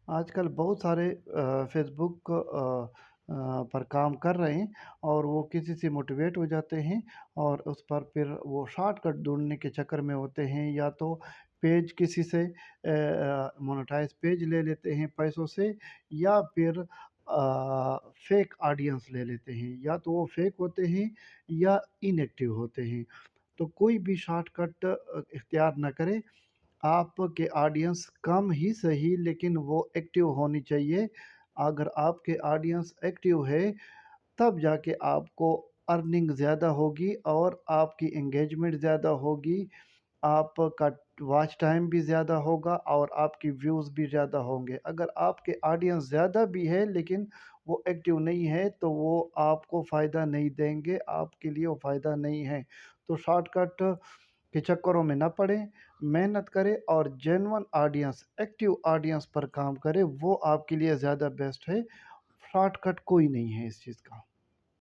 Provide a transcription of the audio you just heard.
आजकल बहुत सारे फ़ेसबुक पर काम कर रहे हैं और वो किसी से मोटिवेट हो जाते हैं और उस पर फिर वो शॉर्टकट ढूँढने के चक्कर में होते हैं या तो पेज किसी से मोनेटाइज़ पेज ले लेते हैं पैसों से या फिर फ़ेक ऑडियंस ले लेते हैं। या तो वो फ़ेक होते हैं या इनएक्टिव होते हैं। तो कोई भी शॉर्टकट इख्तियार ना करें। आपके ऑडियंस कम ही सही लेकिन वो एक्टिव होनी चाहिए। अगर आपके ऑडियंस एक्टिव है, तब जाके आपको अर्निंग ज़्यादा होगी और आपकी एंगेजमेंट ज़्यादा होगी। आपका वॉच टाइम भी ज़्यादा होगा और आपकी व्यूज़ भी ज़्यादा होंगे। अगर आपके ऑडियंस ज़्यादा भी है लेकिन वो एक्टिव नहीं है, तो वो आपको फ़ायदा नहीं देंगे, आपके लिए वो फ़ायदा नहीं है। तो शॉर्टकट के चक्करों में ना पड़ें, मेहनत करें और जेन्युइन ऑडियंस, एक्टिव ऑडियंस पर काम करें, वो आपके लिए ज़्यादा बेस्ट है। शॉर्टकट कोई नहीं है इस चीज़ का।